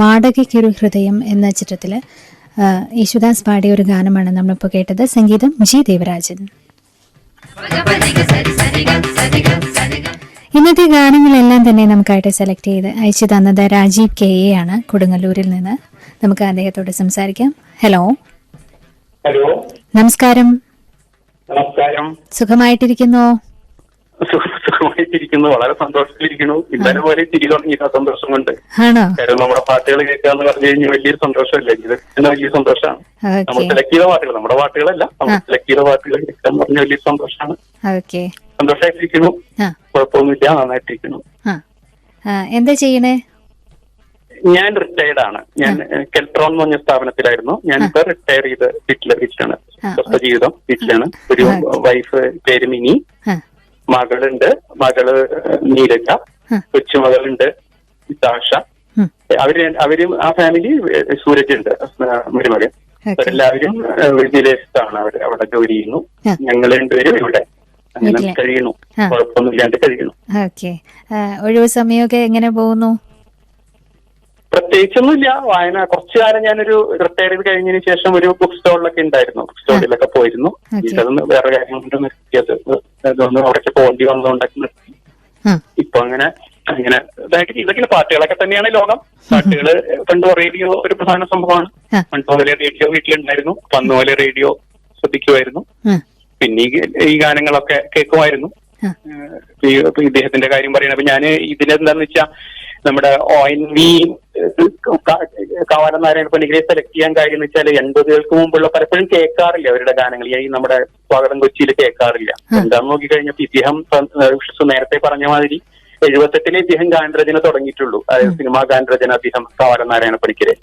വാടകയ്ക്കൊരു ഹൃദയം എന്ന ചിത്രത്തില് യേശുദാസ് പാടിയ ഒരു ഗാനമാണ് നമ്മളിപ്പോൾ കേട്ടത്. സംഗീതം ജി ദേവരാജൻ. ഇന്നത്തെ ഗാനങ്ങളെല്ലാം തന്നെ നമുക്കായിട്ട് സെലക്ട് ചെയ്ത് അയച്ചു തന്നത് രാജീവ് കെ എ ആണ്, കൊടുങ്ങല്ലൂരിൽ നിന്ന്. നമുക്ക് അദ്ദേഹത്തോട് സംസാരിക്കാം. ഹലോ. ഹലോ, നമസ്കാരം. നമസ്കാരം. സുഖമായിട്ടിരിക്കുന്നോ? സുഖമായിട്ടിരിക്കുന്നു, വളരെ സന്തോഷത്തിലിരിക്കുന്നു. ഇന്നലെ പോലെ തിരി തുടങ്ങിയിട്ട് സന്തോഷം കൊണ്ട്. ആണോ? കാരണം നമ്മുടെ പാട്ടുകൾ കേൾക്കാന്ന് പറഞ്ഞു കഴിഞ്ഞാൽ വലിയൊരു സന്തോഷമല്ലേ? ഇത് വലിയ സന്തോഷമാണ്. നമ്മൾ സെലക്ട് ചെയ്ത പാട്ടുകൾ, നമ്മുടെ പാട്ടുകളല്ല, നമ്മൾ സെലക്ട് ചെയ്ത പാട്ടുകൾ കേൾക്കാന്ന് പറഞ്ഞ വലിയൊരു സന്തോഷമാണ്. സന്തോഷമായിട്ടിരിക്കുന്നു, കുഴപ്പമൊന്നുമില്ല, നന്നായിട്ടിരിക്കുന്നു. എന്താ ചെയ്യണേ? ഞാൻ റിട്ടയർഡ് ആണ്. ഞാൻ കെൽട്രോൺ എന്ന് പറഞ്ഞ സ്ഥാപനത്തിലായിരുന്നു. ഞാനിപ്പോ റിട്ടയർ ചെയ്ത് വീട്ടിലാണ്. ജീവിതം വീട്ടിലാണ്. ഒരു വൈഫ് പേര് മിനി, മകളുണ്ട്, മകള് നീരജ, കൊച്ചുമകളുണ്ട് ദാഷ. അവരും ആ ഫാമിലി സൂരജ് ഉണ്ട്, മരുമകൻ. എല്ലാവരും വിദേശത്താണ്. അവിടെ ജോലി ചെയ്യുന്നു. ഞങ്ങൾ രണ്ടുപേരും ഇവിടെ അങ്ങനെ കഴിയുന്നു, കുഴപ്പമൊന്നുമില്ലാണ്ട് കഴിയുന്നു. ഒഴിവ് സമയമൊക്കെ എങ്ങനെ പോകുന്നു? പ്രത്യേകിച്ചൊന്നുമില്ല. വായന കുറച്ചു കാലം ഞാനൊരു റിട്ടയർ ചെയ്ത് കഴിഞ്ഞതിന് ശേഷം ഒരു ബുക്ക് സ്റ്റോളിലൊക്കെ ഉണ്ടായിരുന്നു. ബുക്ക് സ്റ്റോളിലൊക്കെ പോയിരുന്നു. ഇതൊന്നും വേറെ കാര്യം കൊണ്ട് നിർത്തിയത്, ഇതൊന്നും അവിടേക്ക് പോകേണ്ടി വന്നതുകൊണ്ടൊക്കെ നിർത്തി. ഇപ്പൊ അങ്ങനെ ഇതൊക്കെ പാട്ടുകളൊക്കെ തന്നെയാണ് ലോകം. പാട്ടുകള് പണ്ട് റേഡിയോ ഒരു പ്രധാന സംഭവമാണ്. പണ്ട് മുതലേ റേഡിയോ വീട്ടിലുണ്ടായിരുന്നു. അന്ന് പോലെ റേഡിയോ ശ്രദ്ധിക്കുമായിരുന്നു. പിന്നെ ഈ ഗാനങ്ങളൊക്കെ കേൾക്കുമായിരുന്നു. ഇദ്ദേഹത്തിന്റെ കാര്യം പറയണ, അപ്പൊ ഞാന് ഇതിനെന്താന്ന് വെച്ചാ നമ്മുടെ ONV കാവാലം നാരായണ പണിക്കരെ സെലക്ട് ചെയ്യാൻ കാര്യം എന്ന് വെച്ചാൽ 80കൾക്ക് മുമ്പുള്ള പലപ്പോഴും കേൾക്കാറില്ല അവരുടെ ഗാനങ്ങൾ. ഈ നമ്മുടെ സ്വാഗതം കൊച്ചിയിൽ കേൾക്കാറില്ല. എന്താന്ന് നോക്കിക്കഴിഞ്ഞപ്പോ ഇദ്ദേഹം നേരത്തെ പറഞ്ഞ മാതിരി 78 ഇദ്ദേഹം ഗാനരചന തുടങ്ങിയിട്ടുള്ളൂ. അതായത് സിനിമാ ഗാനരചന അദ്ദേഹം കാവാലം നാരായണ പണിക്കരെ.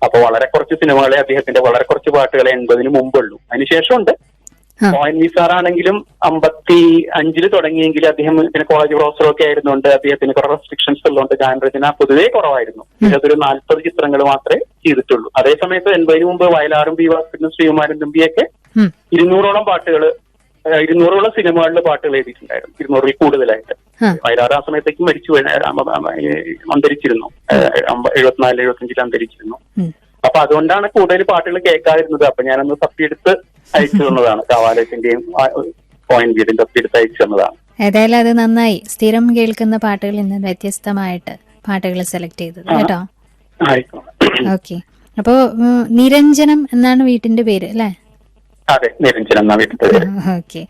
അപ്പൊ വളരെ കുറച്ച് സിനിമകളെ, അദ്ദേഹത്തിന്റെ വളരെ കുറച്ച് പാട്ടുകളെ 80ന് മുമ്പുള്ളൂ. അതിനുശേഷമുണ്ട്. ONV സാറാണെങ്കിലും 55 തുടങ്ങിയെങ്കിൽ അദ്ദേഹം പിന്നെ കോളേജ് പ്രൊഫസറും ഒക്കെ ആയിരുന്നുകൊണ്ട് അദ്ദേഹത്തിന് കുറെ റെസ്ട്രിക്ഷൻസ് ഉള്ളതുകൊണ്ട് ഗാനരചന പൊതുവേ കുറവായിരുന്നു. അതൊരു 40 ചിത്രങ്ങൾ മാത്രമേ ചെയ്തിട്ടുള്ളൂ. അതേസമയത്ത് 80ന് മുമ്പ് വയലാറും പി ഭാസ്കരനും ശ്രീകുമാരൻ തമ്പിയൊക്കെ 200ഓളം പാട്ടുകൾ, 200ഓളം സിനിമകളിൽ പാട്ടുകൾ എഴുതിയിട്ടുണ്ടായിരുന്നു. 200ൽ കൂടുതലായിട്ട്. വയലാർ ആ സമയത്തേക്ക് അന്തരിച്ചിരുന്നു. 74-75 അന്തരിച്ചിരുന്നു. അപ്പൊ അതുകൊണ്ടാണ് കൂടുതൽ പാട്ടുകൾ കേൾക്കാതിരുന്നത്. അപ്പൊ ഞാനൊന്ന് തപ്പിയെടുത്ത് അയച്ചു തന്നതാണ്. കാവാലയത്തിന്റെയും ONVയുടെയും തപ്പിയെടുത്ത് അയച്ചു തന്നതാണ്. ഏതായാലും അത് നന്നായി. സ്ഥിരം കേൾക്കുന്ന പാട്ടുകളിൽ നിന്ന് വ്യത്യസ്തമായിട്ട് പാട്ടുകൾ സെലക്ട് ചെയ്തത് കേട്ടോ. ഓക്കെ. അപ്പോ നിരഞ്ജനം എന്നാണ് വീട്ടിന്റെ പേര് അല്ലേ? അതെ, നിരഞ്ജനം എന്നാണ് വീട്ടിന്റെ പേര്. ഓക്കെ.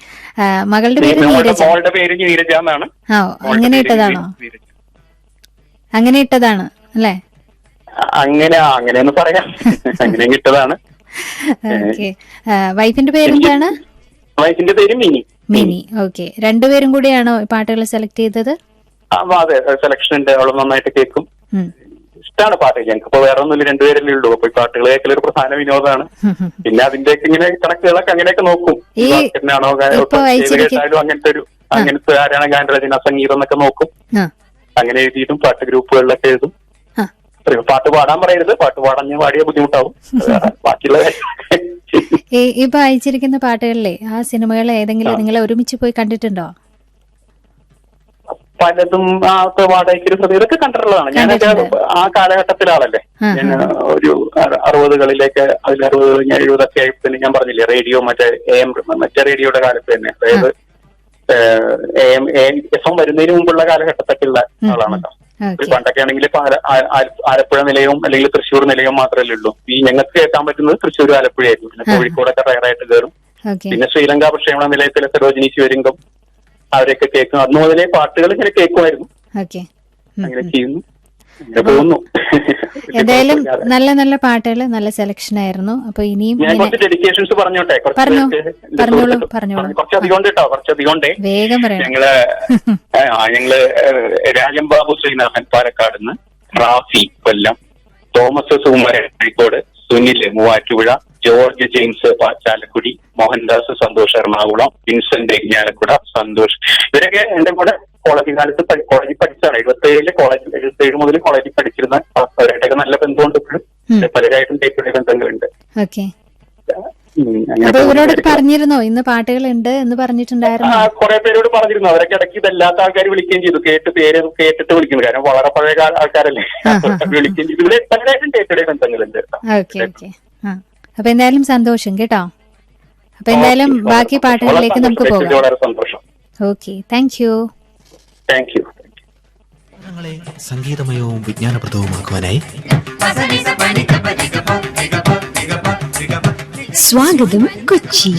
മകളുടെ പേര് നീരജ. മോളുടെ പേര് നീരജ എന്നാണ്. അങ്ങനെ ഇട്ടതാണോ? അങ്ങനെ ഇട്ടതാണ് അല്ലേ? അങ്ങനെയൊന്ന് പറയാം. അങ്ങനെ കിട്ടതാണ്. വൈഫിന്റെ പേരെന്താണ്? വൈഫിന്റെ പേര് മിനി. മിനി. ഓക്കെ. രണ്ടുപേരും കൂടിയാണോ പാട്ടുകൾ സെലക്ട് ചെയ്തത്? അതെ, സെലക്ഷൻ ഉണ്ട്. അവള് നന്നായിട്ട് കേൾക്കും. ഇഷ്ടമാണ് പാട്ട്. ഞങ്ങൾക്കിപ്പോ വേറെ ഒന്നുമില്ല, രണ്ടുപേരല്ലേ ഉള്ളൂ. അപ്പൊ ഈ പാട്ടുകൾ കേൾക്കൽ ഒരു പ്രധാന വിനോദമാണ്. പിന്നെ അതിന്റെയൊക്കെ ഇങ്ങനെ കണക്കുകളൊക്കെ അങ്ങനെയൊക്കെ നോക്കും. ആണോ കേട്ടാലും അങ്ങനത്തെ ആരാണ് ഗാനരചന, സംഗീതം എന്നൊക്കെ നോക്കും. അങ്ങനെ എഴുതിയിട്ടും പാട്ട് ഗ്രൂപ്പുകളിലൊക്കെ എഴുതും. പാട്ട് പാടാൻ പറയരുത്, പാട്ട് പാടിയ ബുദ്ധിമുട്ടാവും. ബാക്കിയുള്ള ഇപ്പൊ അയച്ചിരിക്കുന്ന പാട്ടുകളിലെ ആ സിനിമകളെ ഏതെങ്കിലും നിങ്ങൾ ഒരുമിച്ച് പോയി കണ്ടിട്ടുണ്ടോ? പലതും വാടകയ്ക്കൊരു ഹൃദയം ഇതൊക്കെ കണ്ടിട്ടുള്ളതാണ്. ഞാനൊക്കെ ആ കാലഘട്ടത്തിലാണല്ലേ. ഞാൻ ഒരു 60കളിലേക്ക്, 70 ആയപ്പോൾ ഞാൻ പറഞ്ഞില്ലേ, റേഡിയോ മറ്റേ റേഡിയോയുടെ കാലത്ത് തന്നെ, അതായത് FM വരുന്നതിന് മുമ്പുള്ള കാലഘട്ടത്തൊക്കെയുള്ള ആളാണല്ലോ. പണ്ടൊക്കെ ആണെങ്കിൽ ആലപ്പുഴ നിലയവും അല്ലെങ്കിൽ തൃശ്ശൂർ നിലയവും മാത്രമല്ലേ ഉള്ളൂ. ഈ ഞങ്ങൾക്ക് കേൾക്കാൻ പറ്റുന്നത് തൃശ്ശൂർ, ആലപ്പുഴയായിരുന്നു. പിന്നെ കോഴിക്കോടൊക്കെ റയറായിട്ട് കയറും. പിന്നെ ശ്രീലങ്ക പ്രക്ഷേപണ നിലയത്തിലെ സരോജിനി ശിവലിംഗം അവരൊക്കെ കേൾക്കും. അന്ന് മുതലേ പാട്ടുകൾ ഇങ്ങനെ കേൾക്കുമായിരുന്നു. അങ്ങനെ ചെയ്യുന്നു, പോകുന്നു. എന്തായാലും നല്ല നല്ല പാട്ടുകൾ, നല്ല സെലക്ഷൻ ആയിരുന്നു. അപ്പൊ ഇനിയും ഞാൻ കുറച്ച് ഡെഡിക്കേഷൻസ് പറഞ്ഞോട്ടെ. കുറച്ചധികം ഉണ്ട് കേട്ടോ, കുറച്ചധികം ഉണ്ട്. വേഗം പറയാം. ഞങ്ങള് രാജൻ ബാബു ശ്രീനാഥൻ പാലക്കാടുന്ന്, Rafi Kollam, Thomas Sukumaran Kozhikode, Sunil Muvattupuzha, George James Chalakudy, Mohandas Santhosh Ernakulam, Vincent Irinjalakuda, Santhosh, ഇവരൊക്കെ എന്റെ കൂടെ കോളേജ് കാലത്ത് കോളേജിൽ പഠിച്ചതാണ്. 77 മുതൽ കോളേജിൽ പഠിച്ചിരുന്ന അവരായിട്ടൊക്കെ നല്ല ബന്ധമുണ്ട്. ഇപ്പോഴും പലരായിട്ടും ബന്ധങ്ങളുണ്ട്. അപ്പൊ ഇവരോടൊക്കെ പറഞ്ഞിരുന്നോ ഇന്ന് പാട്ടുകളുണ്ട് എന്ന് പറഞ്ഞിട്ടുണ്ടായിരുന്നു? കുറെ പേരോട് പറഞ്ഞിരുന്നു. അവരൊക്കെ ഇടയ്ക്ക് ഇതല്ലാത്ത ആൾക്കാർ വിളിക്കുകയും ചെയ്തു. കേട്ടിട്ട് വിളിക്കുന്നു. കാരണം വളരെ പഴയ ആൾക്കാരല്ലേ, വിളിക്കുകയും ചെയ്തു. ഇവിടെ പലരായിട്ടും കേട്ടിടെ ബന്ധങ്ങളുണ്ട്. Okay okay. അപ്പൊ എന്തായാലും സന്തോഷം കേട്ടോ. അപ്പൊ എന്തായാലും ബാക്കി പാട്ടുകളിലേക്ക് നമുക്ക് പോകാം. വളരെ സന്തോഷം. Okay, thank you. Thank you. സംഗീതമയവും വിജ്ഞാനപ്രദവുമാക്കുവാനായി സ്വാഗതം കൊച്ചി.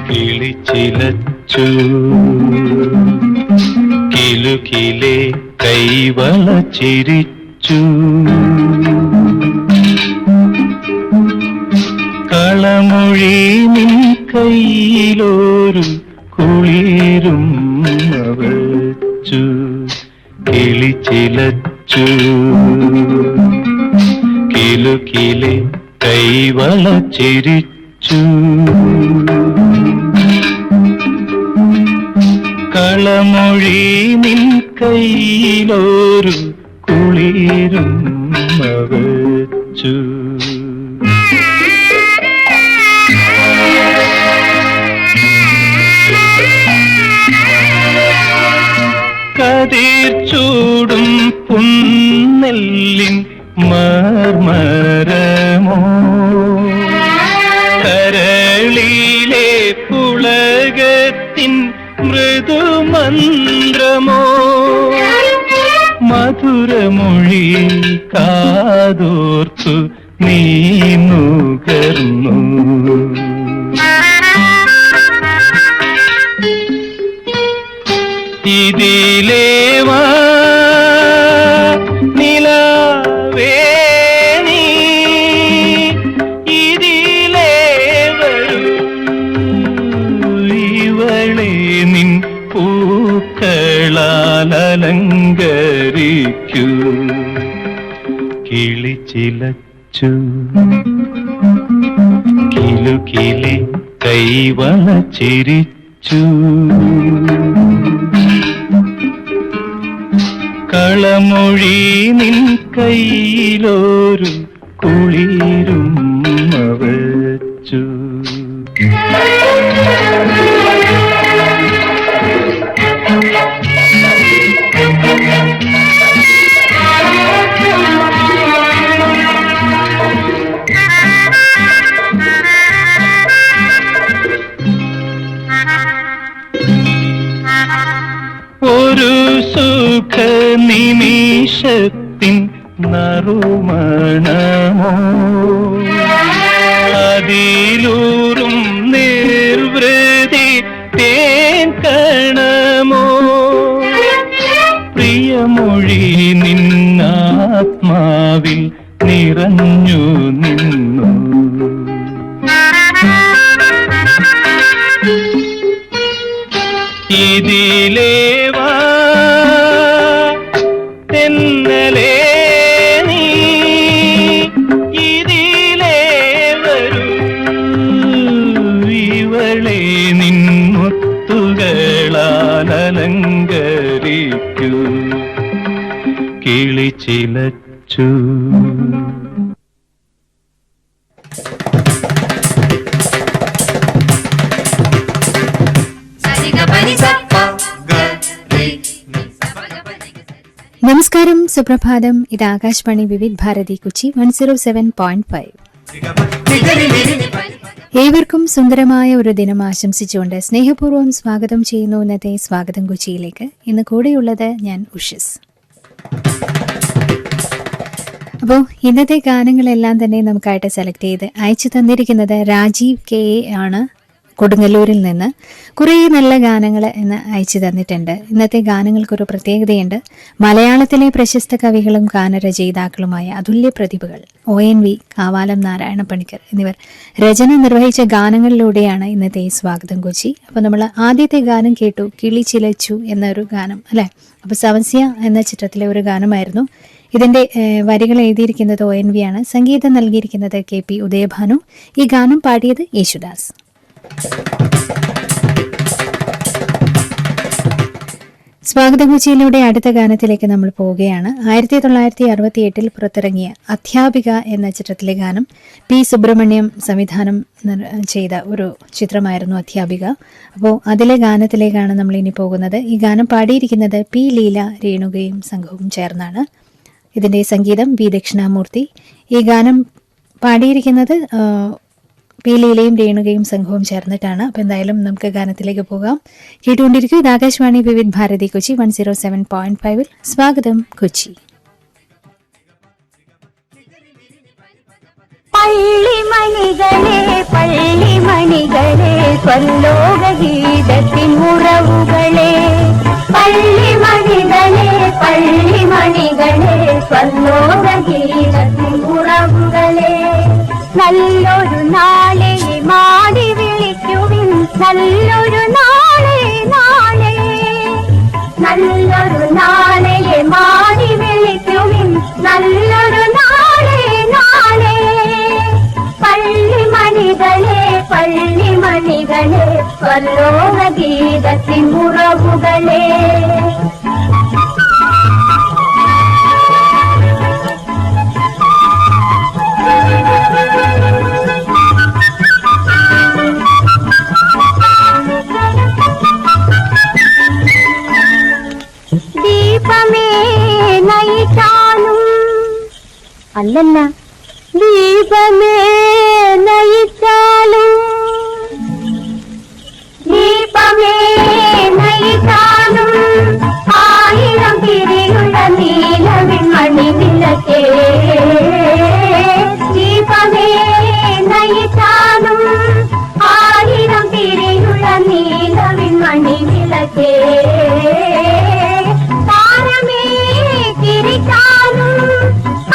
കിളിച്ചിലച്ചു കിലുകിലെ കൈവള ചിരിച്ചു കളമൊഴി നിൻ കയ്യിലൊരു കുളിരും വച്ചു. കിളിച്ചിലച്ചു കിലുകിലെ കൈവള ചിരിച്ചു കളമൊഴി നിൻ കയ്യിലൊരു കുളിരും വച്ചു. കതിർ ചൂടും പുന്നെല്ലിൻ മർമരമോ കരളിലെ പുളകത്തിൻ മൃദുമന്ത്രമോ മധുരമൊഴി കാതോർത്തു നീ നുകർന്നു. ഇതിലേവാ നിലവേ നീ ഇതിലേ വരൂ ഇവളെ നിൻ പൂക്കളാൽ അലങ്കരിക്കൂ. കിളിച്ചിലച്ചു കിലുകിലെ കൈവള ചിരിച്ചു കളമൊഴി നിൻ കയ്യിലൊരു കുളിരും വച്ചു. ഒരു സുഖ നിമിഷത്തിൻ നറുമണമോ അതിലൂറും നിർവൃതി തേൻ കണമോ പ്രിയമൊഴി നിന്നാത്മാവിൽ നിറഞ്ഞു നിന്നു. ഇതിലേവാ തെന്നലേ നീ ഇതിലേ വരൂ ഇവളെ നിൻമുത്തുകളാൽ അലങ്കരിക്കൂ. കിളിച്ചിലച്ചു നമസ്കാരം, സുപ്രഭാതം. ഇത് ആകാശവാണി വിവിധ് ഭാരതി കൊച്ചി 107.5. ഏവർക്കും സുന്ദരമായ ഒരു ദിനം ആശംസിച്ചുകൊണ്ട് സ്നേഹപൂർവ്വം സ്വാഗതം ചെയ്യുന്നു ഇന്നത്തെ സ്വാഗതം കൊച്ചിയിലേക്ക്. ഇന്ന് കൂടെയുള്ളത് ഞാൻ ഉഷസ്. അപ്പോൾ ഇന്നത്തെ ഗാനങ്ങളെല്ലാം തന്നെ നമുക്കായിട്ട് സെലക്ട് ചെയ്ത് അയച്ചു തന്നിരിക്കുന്നത് രാജീവ് കെ ആണ് കൊടുങ്ങല്ലൂരിൽ നിന്ന് കുറേ നല്ല ഗാനങ്ങൾ ഇന്ന് അയച്ചു തന്നിട്ടുണ്ട്. ഇന്നത്തെ ഗാനങ്ങൾക്കൊരു പ്രത്യേകതയുണ്ട്. മലയാളത്തിലെ പ്രശസ്ത കവികളും ഗാനരചയിതാക്കളുമായ അതുല്യ പ്രതിഭകൾ ONV, കാവാലം നാരായണ പണിക്കർ എന്നിവർ രചന നിർവഹിച്ച ഗാനങ്ങളിലൂടെയാണ് ഇന്നത്തെ സ്വാഗതം കൊച്ചി. അപ്പോൾ നമ്മൾ ആദ്യത്തെ ഗാനം കേട്ടു, കിളി ചിലച്ചു എന്നൊരു ഗാനം അല്ലേ. അപ്പോൾ സവൻസിയ എന്ന ചിത്രത്തിലെ ഒരു ഗാനമായിരുന്നു. ഇതിന്റെ വരികൾ എഴുതിയിരിക്കുന്നത് ONV ആണ്. സംഗീതം നൽകിയിരിക്കുന്നത് KP ഉദയഭാനു. ഈ ഗാനം പാടിയത് യേശുദാസ്. സ്വാഗതം കൊച്ചിയിലൂടെ അടുത്ത ഗാനത്തിലേക്ക് നമ്മൾ പോവുകയാണ്. 1968 പുറത്തിറങ്ങിയ അധ്യാപിക എന്ന ചിത്രത്തിലെ ഗാനം P. സുബ്രഹ്മണ്യം സംവിധാനം ചെയ്ത ഒരു ചിത്രമായിരുന്നു അധ്യാപിക. അപ്പോൾ അതിലെ ഗാനത്തിലേക്കാണ് നമ്മൾ ഇനി പോകുന്നത്. ഈ ഗാനം പാടിയിരിക്കുന്നത് P. ലീല, രേണുകയും സംഘവും ചേർന്നാണ്. ഇതിന്റെ സംഗീതം B. ദക്ഷിണാമൂർത്തി. ഈ ഗാനം പാടിയിരിക്കുന്നത് P. ലീലയും രേണുകയും സംഘവും ചേർന്നിട്ടാണ്. അപ്പോൾ എന്തായാലും നമുക്ക് ഗാനത്തിലേക്ക് പോകാം. കേട്ടുകൊണ്ടിരിക്കും. ഇത് ആകാശവാണി വിവിധ് ഭാരതി കൊച്ചി 107.5 സ്വാഗതം കൊച്ചി. പള്ളിമണികളെ പള്ളിമണികളെ സ്വലോകഗീതത്തിൻ ഉറവുകളെ, പള്ളിമണികളെ പള്ളിമണികളെ സ്വലോകഗീതത്തിൻ ഉറവുകളെ, നല്ലൊരു നാളെ മാടി വിളിക്കുവിൻ, നല്ലൊരു നാളെ നാളെ, നല്ലൊരു നാളെ മാടി വിളിക്കുവിൻ, നല്ലൊരു നാളെ നാളെ, പള്ളിമണികളെ പള്ളിമണികളെ സ്വലോകഗീതത്തിൻ ഉറവുകളെ. ദീപമേ നയിച്ചാലും അല്ലല്ല, ദീപമേ നയിച്ചാലും, ദീപമേ നയിച്ചാലും, ആയിരം തിരിയുള്ള നീലവിൺമണി വിളക്കേ, ദീപമേ നയിച്ചാലും, ആയിരം തിരിയുള്ള നീലവിൺമണി വിളക്കേ, താരമേ തിരിച്ചാലും,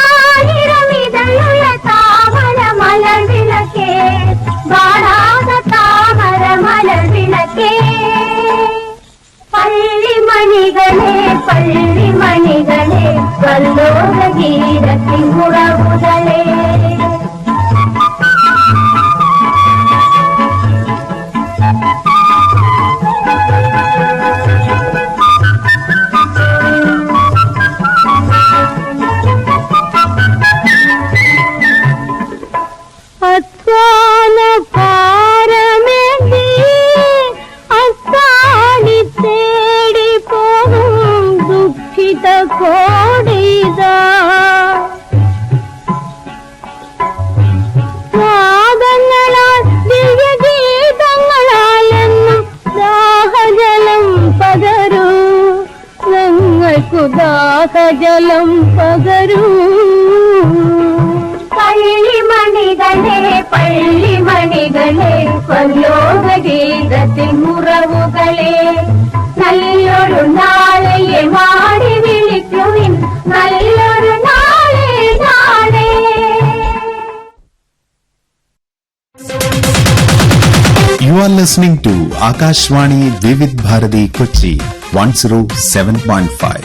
ആയിരം ഇതളുള്ള താമര മലർ വിളക്കേ, വാടാത താമര മലർ വിളക്കേ, പള്ളിമണികളെ പള്ളിമണികളെ സ്വലോകഗീതത്തിൻ ഉറവുകളെ. അത്താന പാരമേന്തി അത്താണി തേടി പോകും ദുഃഖിത കോടിതാ, വാദങ്ങളാൽ ദിവ്യഗീതങ്ങളാൽ എന്നും ദാഹജലം പകരൂ, ഞങ്ങൾക്കു ദാഹജലം പകരൂ, പള്ളിമണികളെ പള്ളിമണികളെ സ്വലോകഗീതത്തിൻ ഉറവുകളെ, നല്ലൊരു നാളെ മാടി വിളിക്കുവിൻ, നല്ലൊരു നാളെ നാളെ. You are listening to Akashvani Vividh Bharati Kochi 107.5.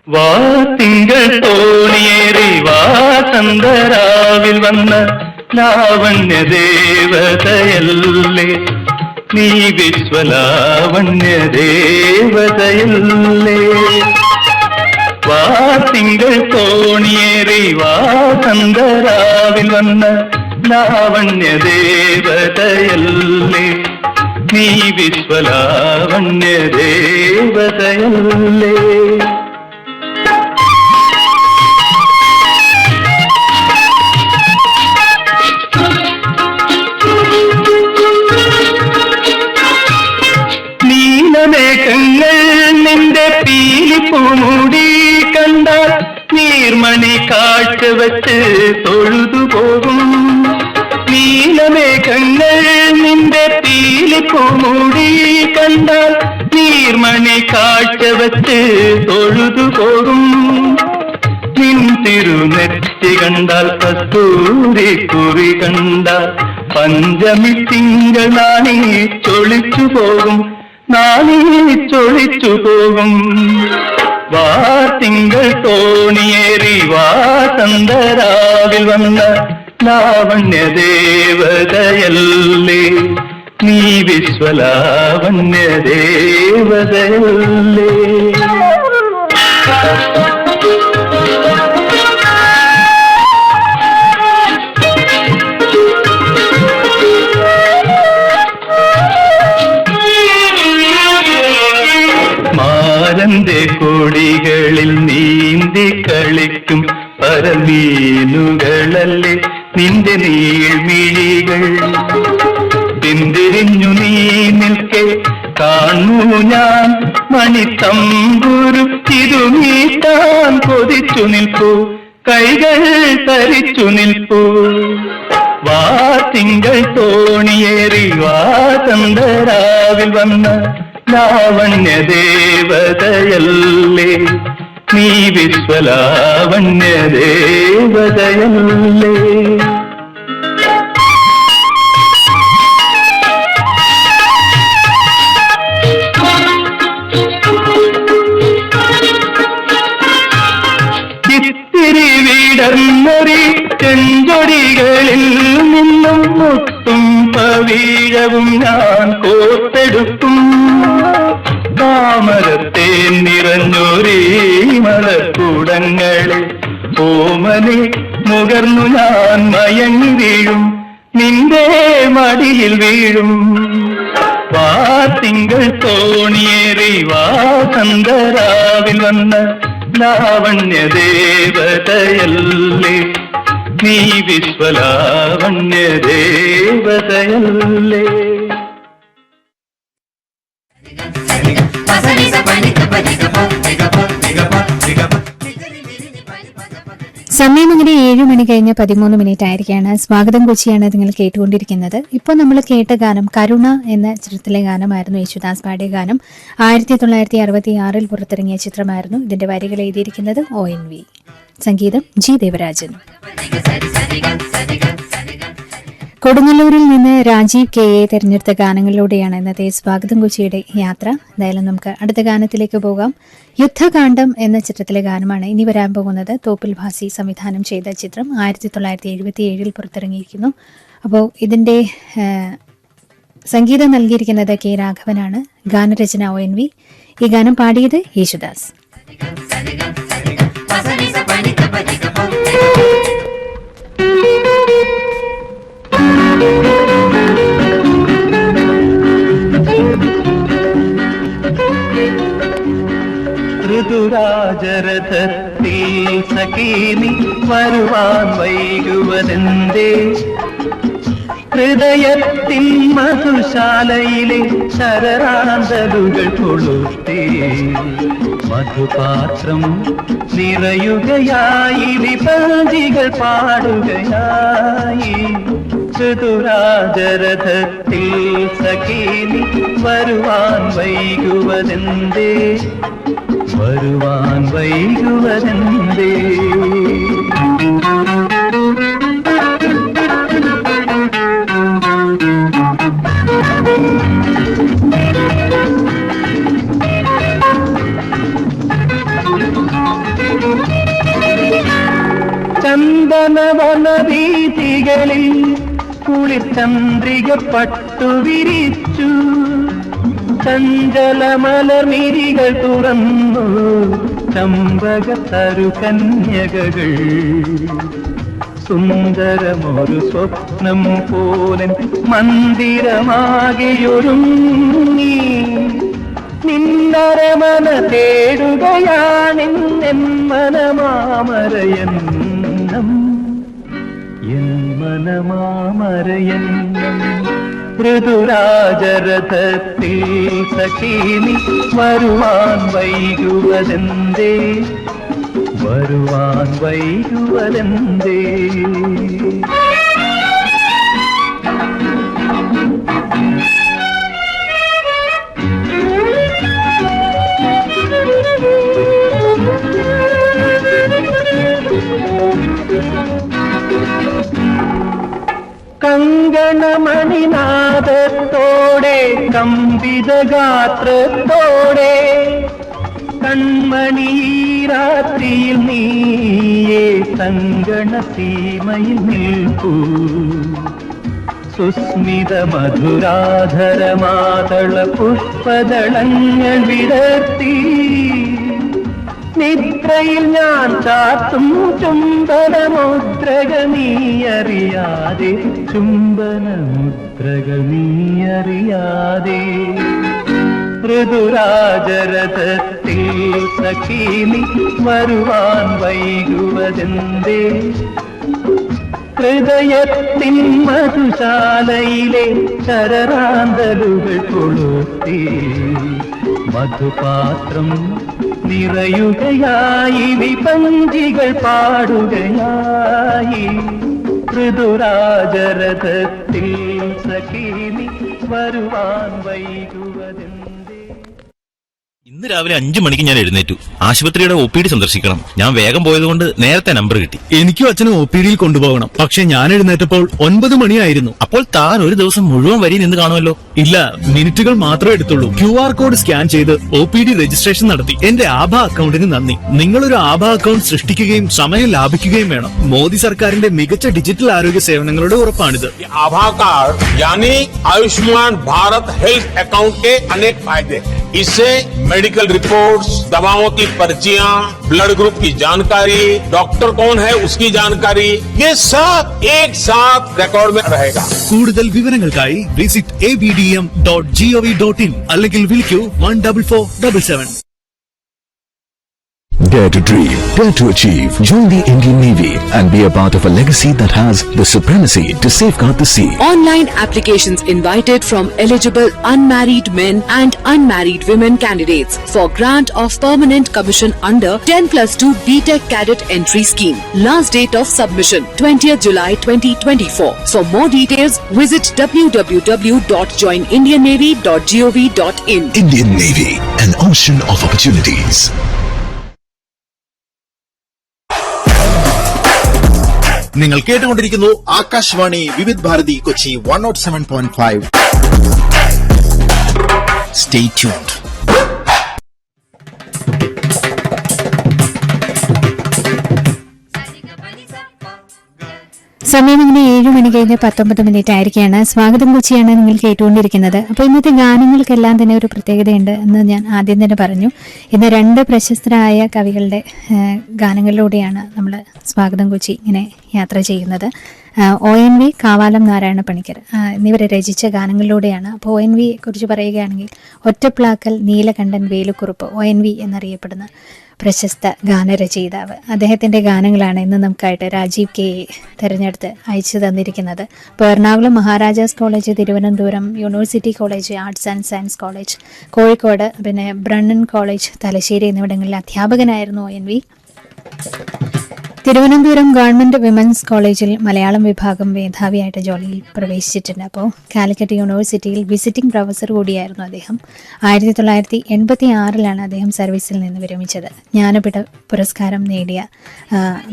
വാത്തിങ്കൾ തോണിയേറി വാസന്തരാവിൽ വന്ന ലാവണ്യ ദേവതയല്ലേ, നീ വിശ്വലാവണ്യ ദേവതയല്ലേ, വാത്തിങ്കൾ തോണിയേറി വാസന്തരാവിൽ വന്ന ലാവണ്യ ദേവതയല്ലേ, നീ വിശ്വലാവണ്യ ദേവതയല്ലേ. വച്ച് തൊഴുതു പോകും. നീലമേഘങ്ങൾ നിന്റെ പീലിപ്പൂമൂടി കണ്ടാൽ നീർമണി കാഴ്ച വച്ച് തൊഴുതു പോകും. നിൻ തിരുനെറ്റി കണ്ടാൽ കസ്തൂരി കുറി കണ്ടാൽ പഞ്ചമി തിങ്കൾ നാണി ചൊളിച്ചു പോകും, നാണി ചൊളിച്ചു പോകും. വാർത്തിങ്കൾ തോണിയേറി വാസന്തരാവിൽ വന്ന ലാവണ്യ ദേവതയല്ലേ, നീ വിശ്വലാവണ്യ ദേവതയല്ലേ. മാരന്റെ കൊടികളിൽ നീന്തി കളിക്കും പരമീനുകളല്ലേ നിന്റെ നീഴ്മിഴികൾ. പിന്തിരിഞ്ഞു നീ നിൽക്കെ കാണൂ ഞാൻ മണിത്തമ്പുരു തിരുമീട്ടാൻ കൊതിച്ചു നിൽപ്പൂ, കൈകൾ തരിച്ചു നിൽപ്പൂ. വാത്തിങ്കൾ തോണിയേറി വാസന്തരാവിൽ വന്ന ലാവണ്യ ദേവതയല്ലേ, നീ വിശ്വലാവണ്യ ദേവതയല്ലേ. ഇത്തിരി വിടർന്നൊരി ചെഞ്ചൊടികളിൽ നിന്നും മുത്തും പവീഴവും ഞാൻ കോർത്തെടുക്കും. താമരത്തെ നിറഞ്ഞൊരേ മലക്കൂടങ്ങളെ ഓമനെ മുകർന്നു ഞാൻ മയങ്ങി വീഴും, നിന്റെ മടിയിൽ വീഴും. വാത്തിങ്കൾ തോണിയേറി വാസന്തരാവിൽ വന്ന ലാവണ്യ ദേവതയല്ലേ, നീ വിശ്വലാവണ്യ ദേവതയല്ലേ. സമയം അങ്ങനെ 7 മണി കഴിഞ്ഞ് 13 മിനിറ്റ് ആയിരിക്കാണ്. സ്വാഗതം കൊച്ചിയാണ് നിങ്ങൾ കേട്ടുകൊണ്ടിരിക്കുന്നത്. ഇപ്പോൾ നമ്മൾ കേട്ട ഗാനം കരുണ എന്ന ചിത്രത്തിലെ ഗാനമായിരുന്നു. യേശുദാസ് പാടിയ ഗാനം 1966 പുറത്തിറങ്ങിയ ചിത്രമായിരുന്നു. ഇതിന്റെ വരികൾ എഴുതിയിരിക്കുന്നത് ONV, സംഗീതം G ദേവരാജൻ. കൊടുങ്ങല്ലൂരിൽ നിന്ന് രാജീവ് KA തിരഞ്ഞെടുത്ത ഗാനങ്ങളിലൂടെയാണ് ഇന്നത്തെ സ്വാഗതം കൊച്ചിയുടെ യാത്ര. എന്തായാലും നമുക്ക് അടുത്ത ഗാനത്തിലേക്ക് പോകാം. യുദ്ധകാന്ഡം എന്ന ചിത്രത്തിലെ ഗാനമാണ് ഇനി വരാൻ പോകുന്നത്. തോപ്പിൽ ഭാസി സംവിധാനം ചെയ്ത ചിത്രം 1977 പുറത്തിറങ്ങിയിരിക്കുന്നു. അപ്പോൾ ഇതിന്റെ സംഗീതം നൽകിയിരിക്കുന്നത് K രാഘവനാണ്, ഗാനരചന ONV. ഈ ഗാനം പാടിയത് യേശുദാസ്. ഋതുരാജരഥത്തിൽ സഖീനി വരുവാൻ വൈകുവതെന്തേ, ഹൃദയത്തിൻ മധുശാലയിലെ ശരറാന്തലുകൾ കൊളുത്തേ, മധുപാത്രം നിറയുകയായി വിപഞ്ചികൾ പാടുകയായി. ഋതുരാജരഥത്തിൽ സഖീനി വരുവാൻ വൈകുവതെന്തേ, വരുവാൻ വൈകുവതെന്തേ. ചന്ദനവനവീഥികളിൽ കുളിർചന്ദ്രിക പട്ടുവിരിച്ചു, ചഞ്ചലമലർമിരികൾ തുറന്നു ചമ്പകത്തരു കന്യകകൾ. സുന്ദരമൊരു സ്വപ്നം പോലെ മന്ദിരമാകെയൊരുങ്ങി, നിന്നരമന തേടുകയാണെന്നെൻ മനമാമരയന്നം, എൻ മനമാമരയന്നം. ഋതുരാജരഥത്തിൽ സഖീനി വരുവാൻ വൈകുവതെന്തേ, വരുവാൻ വൈകുവതെന്തേ? കങ്കണമണിനാദത്തോടെ കമ്പിതഗാത്രത്തോടെ കൺമണി രാത്രിയിൽ നീയേ സങ്കണസീമയിൽ നിൽപ്പൂ. സുസ്മിത മധുരാധരമാതള പുഷ്പദളങ്ങൾ വിടർത്തി നിദ്രയിൽ ഞാൻ ചാത്തും ചുംബനമുദ്രകൾ നീയറിയാതെ, ചുംബനമുദ്രകൾ നീയറിയാതെ. ഋതുരാജരഥത്തിൽ സഖീനി വരുവാൻ വൈകുവതെന്തേ? ഹൃദയത്തിൻ മധുശാലയിലെ ശരറാന്തലുകൾ കൊളുത്തി മധുപാത്രം നിറയുകയായി, വിപഞ്ചികൾ പാടുകയായി. ഋതുരാജരഥത്തിൽ സഖീനി വരുവാൻ വൈകുവതെന്തേ? ഇന്ന് രാവിലെ 5 മണിക്ക് ഞാൻ എഴുന്നേറ്റു. ആശുപത്രിയുടെ OPD സന്ദർശിക്കണം. ഞാൻ വേഗം പോയതുകൊണ്ട് നേരത്തെ നമ്പർ കിട്ടി. എനിക്കും അച്ഛനും OPD കൊണ്ടുപോകണം. പക്ഷെ ഞാൻ എഴുന്നേറ്റപ്പോൾ 9 മണിയായിരുന്നു. അപ്പോൾ താൻ ഒരു ദിവസം മുഴുവൻ വരി നിന്ന് കാണുമല്ലോ. ഇല്ല, മിനിറ്റുകൾ മാത്രമേ എടുത്തുള്ളൂ. QR കോഡ് സ്കാൻ ചെയ്ത് OPD രജിസ്ട്രേഷൻ നടത്തി. എന്റെ ആഭ അക്കൗണ്ടിന് നന്ദി. നിങ്ങളൊരു ആഭ അക്കൗണ്ട് സൃഷ്ടിക്കുകയും സമയം ലാഭിക്കുകയും വേണം. മോദി സർക്കാരിന്റെ മികച്ച ഡിജിറ്റൽ ആരോഗ്യ സേവനങ്ങളുടെ ഉറപ്പാണിത്. आभा कार्ड यानी आयुष्मान भारत हेल्थ अकाउंट के अनेक फायदे हैं। इससे मेडिकल रिपोर्ट्स, दवाओं की पर्चियां, ब्लड ग्रुप की जानकारी, डॉक्टर कौन है उसकी जानकारी, ये सब एक साथ रिकॉर्ड में रहेगा। കൂടുതൽ വിവരങ്ങൾക്കായി വിസിറ്റ് abdm.gov.in അല്ലെങ്കിൽ വിളിക്കൂ 14477. Dare to dream, dare to achieve. Join the Indian Navy and be a part of a legacy that has the supremacy to safeguard the sea. Online applications invited from eligible unmarried men and unmarried women candidates for grant of permanent commission under 10+2 BTech Cadet Entry Scheme. Last date of submission 20th July 2024. For more details, visit www.joinindiannavy.gov.in. Indian Navy, an ocean of opportunities. നിങ്ങൾ കേട്ടുകൊണ്ടിരിക്കുന്നു ആകാശവാണി വിവിധ് Bharati Kochi 107.5. Stay tuned. സമയം ഇങ്ങനെ 7 മണി കഴിഞ്ഞ് 19 minute ആയിരിക്കുകയാണ്. സ്വാഗതം കൊച്ചിയാണ് നിങ്ങൾ കേട്ടുകൊണ്ടിരിക്കുന്നത്. അപ്പോൾ ഇന്നത്തെ ഗാനങ്ങൾക്കെല്ലാം തന്നെ ഒരു പ്രത്യേകതയുണ്ട് എന്ന് ഞാൻ ആദ്യം തന്നെ പറഞ്ഞു. ഇന്ന് 2 പ്രശസ്തരായ കവികളുടെ ഗാനങ്ങളിലൂടെയാണ് നമ്മൾ സ്വാഗതം കൊച്ചി ഇങ്ങനെ യാത്ര ചെയ്യുന്നത്. ONV, കാവാലം നാരായണ പണിക്കർ എന്നിവരെ രചിച്ച ഗാനങ്ങളിലൂടെയാണ്. അപ്പോൾ ONV കുറിച്ച് പറയുകയാണെങ്കിൽ ഒറ്റപ്ലാക്കൽ നീലകണ്ഠൻ വേലുക്കുറുപ്പ്, ONV എന്നറിയപ്പെടുന്ന പ്രശസ്ത ഗാനരചയിതാവ്. അദ്ദേഹത്തിൻ്റെ ഗാനങ്ങളാണ് ഇന്ന് നമുക്കായിട്ട് രാജീവ് കെ തിരഞ്ഞെടുത്ത് അയച്ചു തന്നിരിക്കുന്നത്. ഇപ്പോൾ Ernakulam Maharajas college, Thiruvananthapuram university college, arts and science college Kozhikode, പിന്നെ ബ്രണ്ണൻ കോളേജ് തലശ്ശേരി എന്നിവിടങ്ങളിൽ അധ്യാപകനായിരുന്നു ONV. തിരുവനന്തപുരം ഗവൺമെൻറ് വിമൻസ് കോളേജിൽ മലയാളം വിഭാഗം മേധാവിയായിട്ട് ജോലിയിൽ പ്രവേശിച്ചിട്ടുണ്ട്. അപ്പോൾ കാലിക്കറ്റ് യൂണിവേഴ്സിറ്റിയിൽ വിസിറ്റിംഗ് പ്രൊഫസർ കൂടിയായിരുന്നു അദ്ദേഹം. 1986 അദ്ദേഹം സർവീസിൽ നിന്ന് വിരമിച്ചത്. ജ്ഞാനപീഠ പുരസ്കാരം നേടിയ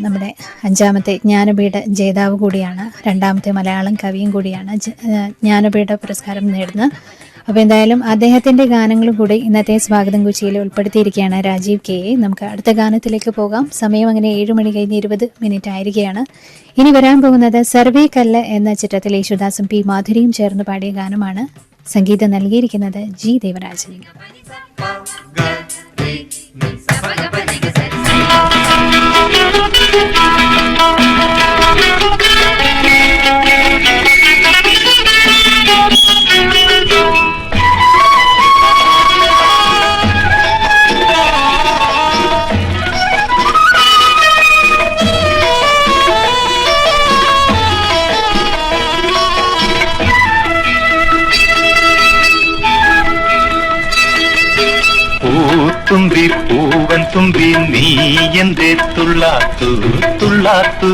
നമ്മുടെ 5ാമത്തെ ജ്ഞാനപീഠ ജേതാവ് കൂടിയാണ്. 2ാമത്തെ മലയാളം കവിയും കൂടിയാണ് ജ്ഞാനപീഠ പുരസ്കാരം നേടുന്നത്. അപ്പോൾ എന്തായാലും അദ്ദേഹത്തിൻ്റെ ഗാനങ്ങളും കൂടി ഇന്നത്തെ സ്വാഗതം കൊച്ചിയിൽ ഉൾപ്പെടുത്തിയിരിക്കുകയാണ് രാജീവ് കെ. നമുക്ക് അടുത്ത ഗാനത്തിലേക്ക് പോകാം. സമയം അങ്ങനെ 7 മണി കഴിഞ്ഞ് 20 മിനിറ്റ് ആയിരിക്കുകയാണ്. ഇനി വരാൻ പോകുന്നത് സർവേ കല്ല് എന്ന ചിത്രത്തിൽ യേശുദാസും പി മാധുരിയും ചേർന്ന് പാടിയ ഗാനമാണ്. സംഗീതം നൽകിയിരിക്കുന്നത് ജി ദേവരാജൻ. തുമ്പി പൂവൻ തുമ്പി നീ എന്തേ തുള്ളാത്തു തുള്ളാത്തു.